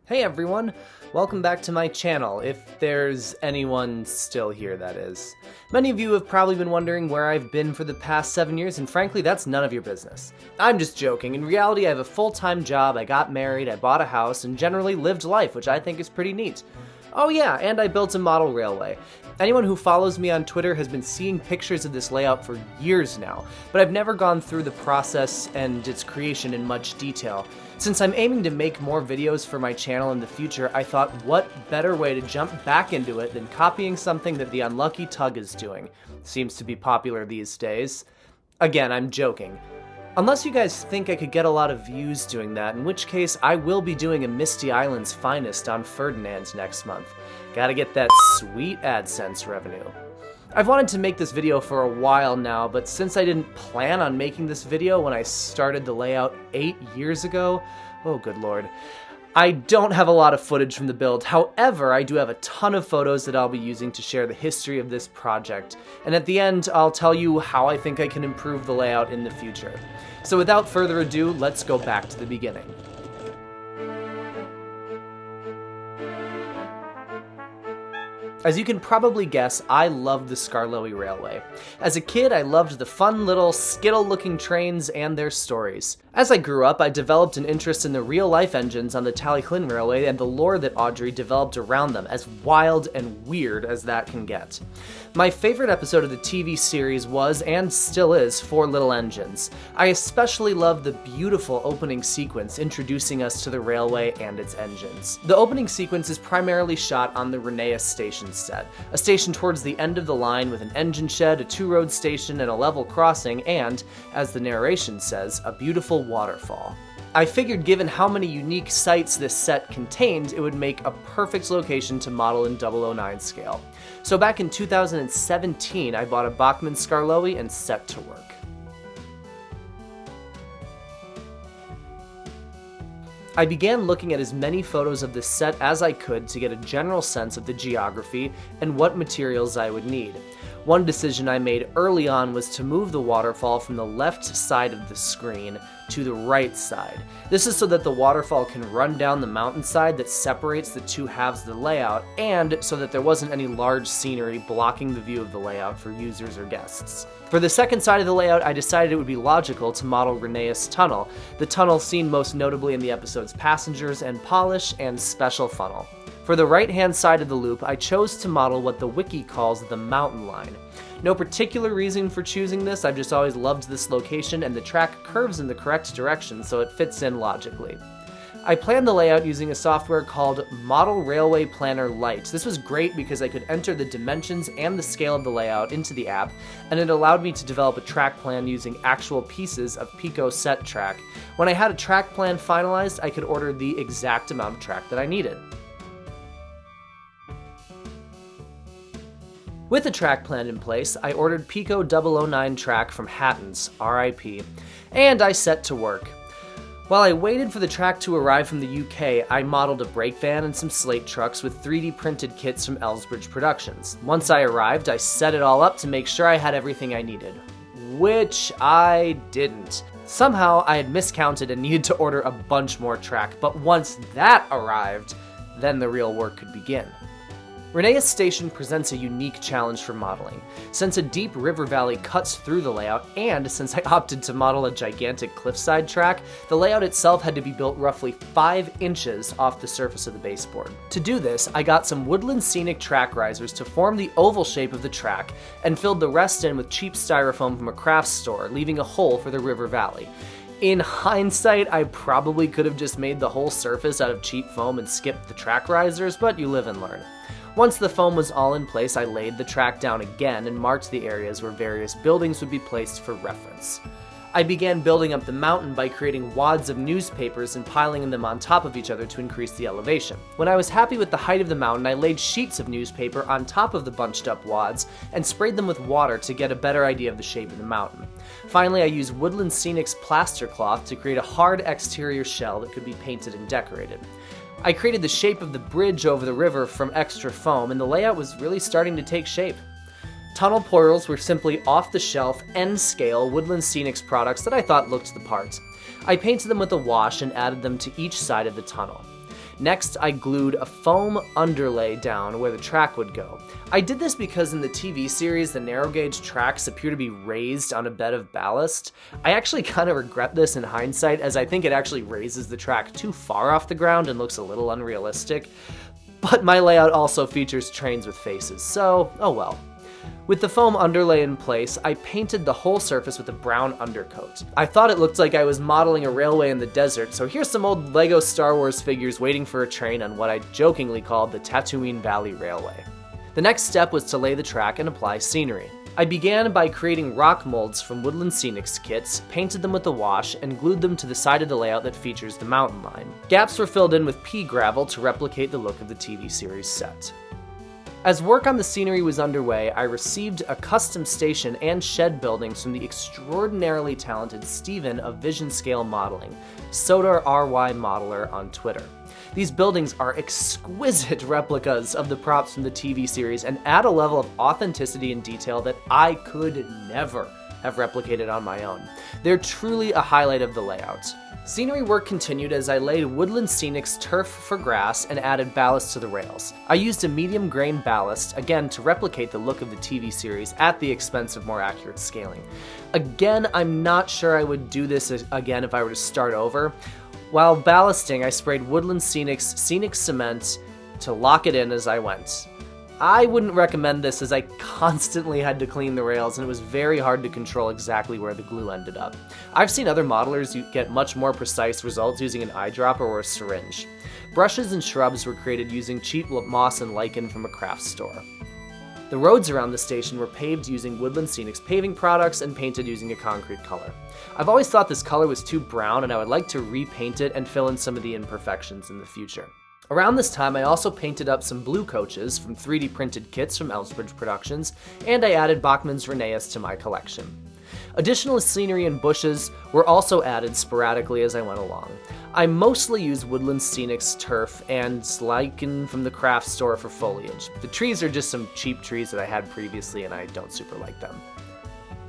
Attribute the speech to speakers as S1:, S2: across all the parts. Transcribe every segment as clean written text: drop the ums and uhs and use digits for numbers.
S1: Hey everyone, welcome back to my channel, if there's anyone still here, that is. Many of you have probably been wondering where I've been for the past 7 years, and frankly, that's none of your business. I'm just joking. In reality, I have a full-time job, I got married, I bought a house, and generally lived life, which I think is pretty neat. Oh yeah, and I built a model railway. Anyone who follows me on Twitter has been seeing pictures of this layout for years now, but I've never gone through the process and its creation in much detail. Since I'm aiming to make more videos for my channel in the future, I thought what better way to jump back into it than copying something that the Unlucky Tug is doing. Seems to be popular these days. Again, I'm joking. Unless you guys think I could get a lot of views doing that, in which case I will be doing a Misty Island's Finest on Ferdinand next month. Gotta get that sweet AdSense revenue. I've wanted to make this video for a while now, but since I didn't plan on making this video when I started the layout 8 years ago, oh good lord, I don't have a lot of footage from the build. However, I do have a ton of photos that I'll be using to share the history of this project, and at the end I'll tell you how I think I can improve the layout in the future. So without further ado, let's go back to the beginning. As you can probably guess, I love the Skarloey Railway. As a kid, I loved the fun little skittle-looking trains and their stories. As I grew up, I developed an interest in the real-life engines on the Tallyclyn Railway and the lore that Audrey developed around them, as wild and weird as that can get. My favorite episode of the TV series was, and still is, Four Little Engines. I especially love the beautiful opening sequence introducing us to the railway and its engines. The opening sequence is primarily shot on the Rheneas Station set, a station towards the end of the line with an engine shed, a two-road station, and a level crossing, and, as the narration says, a beautiful waterfall. I figured given how many unique sights this set contained, it would make a perfect location to model in 009 scale. So back in 2017, I bought a Bachmann Skarloey and set to work. I began looking at as many photos of this set as I could to get a general sense of the geography and what materials I would need. One decision I made early on was to move the waterfall from the left side of the screen to the right side. This is so that the waterfall can run down the mountainside that separates the two halves of the layout, and so that there wasn't any large scenery blocking the view of the layout for users or guests. For the second side of the layout, I decided it would be logical to model Rheneas Tunnel, the tunnel seen most notably in the episodes Passengers and Polish and Special Funnel. For the right-hand side of the loop, I chose to model what the wiki calls the mountain line. No particular reason for choosing this, I've just always loved this location, and the track curves in the correct direction, so it fits in logically. I planned the layout using a software called Model Railway Planner Lite. This was great because I could enter the dimensions and the scale of the layout into the app, and it allowed me to develop a track plan using actual pieces of Pico set track. When I had a track plan finalized, I could order the exact amount of track that I needed. With a track plan in place, I ordered Pico 009 track from Hatton's, RIP, and I set to work. While I waited for the track to arrive from the UK, I modeled a brake van and some slate trucks with 3D printed kits from Elsbridge Productions. Once I arrived, I set it all up to make sure I had everything I needed. Which I didn't. Somehow, I had miscounted and needed to order a bunch more track, but once that arrived, then the real work could begin. Rheneas Station presents a unique challenge for modeling. Since a deep river valley cuts through the layout, and since I opted to model a gigantic cliffside track, the layout itself had to be built roughly 5 inches off the surface of the baseboard. To do this, I got some Woodland Scenic track risers to form the oval shape of the track, and filled the rest in with cheap styrofoam from a crafts store, leaving a hole for the river valley. In hindsight, I probably could have just made the whole surface out of cheap foam and skipped the track risers, but you live and learn. Once the foam was all in place, I laid the track down again and marked the areas where various buildings would be placed for reference. I began building up the mountain by creating wads of newspapers and piling them on top of each other to increase the elevation. When I was happy with the height of the mountain, I laid sheets of newspaper on top of the bunched up wads and sprayed them with water to get a better idea of the shape of the mountain. Finally, I used Woodland Scenic's plaster cloth to create a hard exterior shell that could be painted and decorated. I created the shape of the bridge over the river from extra foam, and the layout was really starting to take shape. Tunnel portals were simply off-the-shelf, end-scale Woodland Scenics products that I thought looked the part. I painted them with a wash and added them to each side of the tunnel. Next, I glued a foam underlay down where the track would go. I did this because in the TV series, the narrow gauge tracks appear to be raised on a bed of ballast. I actually kind of regret this in hindsight, as I think it actually raises the track too far off the ground and looks a little unrealistic. But my layout also features trains with faces, so oh well. With the foam underlay in place, I painted the whole surface with a brown undercoat. I thought it looked like I was modeling a railway in the desert, so here's some old Lego Star Wars figures waiting for a train on what I jokingly called the Tatooine Valley Railway. The next step was to lay the track and apply scenery. I began by creating rock molds from Woodland Scenics kits, painted them with a wash, and glued them to the side of the layout that features the mountain line. Gaps were filled in with pea gravel to replicate the look of the TV series set. As work on the scenery was underway, I received a custom station and shed buildings from the extraordinarily talented Steven of Vision Scale Modeling, Sodar RY Modeler on Twitter. These buildings are exquisite replicas of the props from the TV series and add a level of authenticity and detail that I could never have replicated on my own. They're truly a highlight of the layout. Scenery work continued as I laid Woodland Scenics turf for grass and added ballast to the rails. I used a medium grain ballast, again to replicate the look of the TV series at the expense of more accurate scaling. Again, I'm not sure I would do this again if I were to start over. While ballasting, I sprayed Woodland Scenics Scenic Cement to lock it in as I went. I wouldn't recommend this as I constantly had to clean the rails and it was very hard to control exactly where the glue ended up. I've seen other modelers get much more precise results using an eyedropper or a syringe. Brushes and shrubs were created using cheap moss and lichen from a craft store. The roads around the station were paved using Woodland Scenics paving products and painted using a concrete color. I've always thought this color was too brown and I would like to repaint it and fill in some of the imperfections in the future. Around this time, I also painted up some blue coaches from 3D printed kits from Elsbridge Productions, and I added Bachmann's Rheneas to my collection. Additional scenery and bushes were also added sporadically as I went along. I mostly used Woodland Scenics turf and lichen from the craft store for foliage. The trees are just some cheap trees that I had previously and I don't super like them.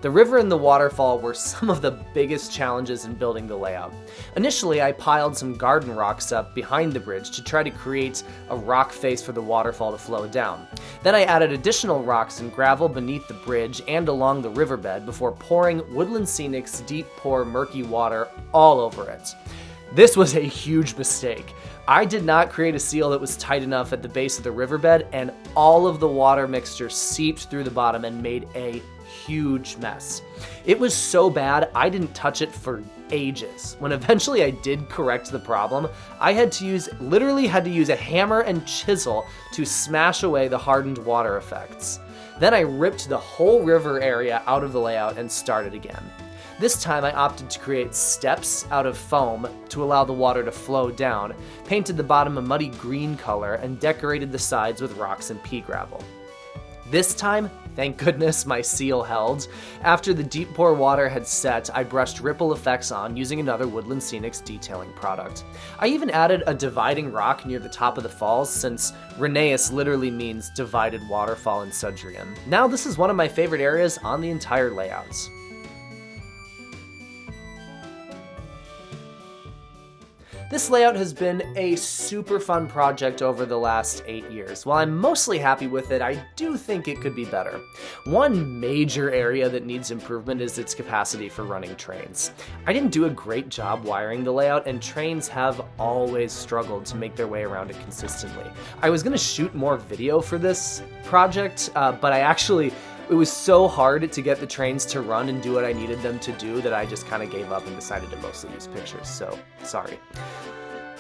S1: The river and the waterfall were some of the biggest challenges in building the layout. Initially, I piled some garden rocks up behind the bridge to try to create a rock face for the waterfall to flow down. Then I added additional rocks and gravel beneath the bridge and along the riverbed before pouring Woodland Scenics deep pour murky water all over it. This was a huge mistake. I did not create a seal that was tight enough at the base of the riverbed, and all of the water mixture seeped through the bottom and made a huge mess. It was so bad, I didn't touch it for ages. When eventually I did correct the problem, I literally had to use a hammer and chisel to smash away the hardened water effects. Then I ripped the whole river area out of the layout and started again. This time I opted to create steps out of foam to allow the water to flow down, painted the bottom a muddy green color, and decorated the sides with rocks and pea gravel. This time, thank goodness, my seal held. After the deep pour water had set, I brushed ripple effects on using another Woodland Scenics detailing product. I even added a dividing rock near the top of the falls, since Rheneas literally means divided waterfall in Sudrian. Now this is one of my favorite areas on the entire layouts. This layout has been a super fun project over the last 8 years. While I'm mostly happy with it, I do think it could be better. One major area that needs improvement is its capacity for running trains. I didn't do a great job wiring the layout, and trains have always struggled to make their way around it consistently. I was going to shoot more video for this project, but it was so hard to get the trains to run and do what I needed them to do that I just kind of gave up and decided to mostly use pictures, so sorry.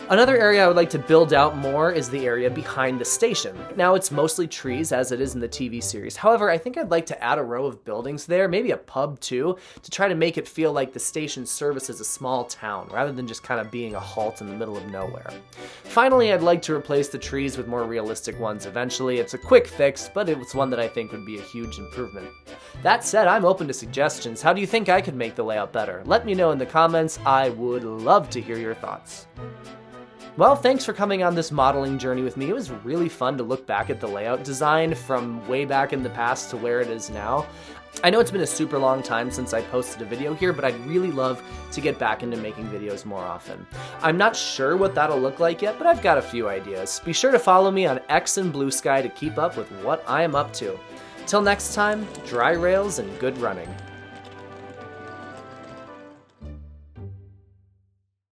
S1: Another area I would like to build out more is the area behind the station. Now it's mostly trees as it is in the TV series. However, I think I'd like to add a row of buildings there, maybe a pub too, to try to make it feel like the station services a small town rather than just kind of being a halt in the middle of nowhere. Finally, I'd like to replace the trees with more realistic ones eventually. It's a quick fix, but it's one that I think would be a huge improvement. That said, I'm open to suggestions. How do you think I could make the layout better? Let me know in the comments. I would love to hear your thoughts. Well, thanks for coming on this modeling journey with me. It was really fun to look back at the layout design from way back in the past to where it is now. I know it's been a super long time since I posted a video here, but I'd really love to get back into making videos more often. I'm not sure what that'll look like yet, but I've got a few ideas. Be sure to follow me on X and Blue Sky to keep up with what I am up to. Till next time, dry rails and good running.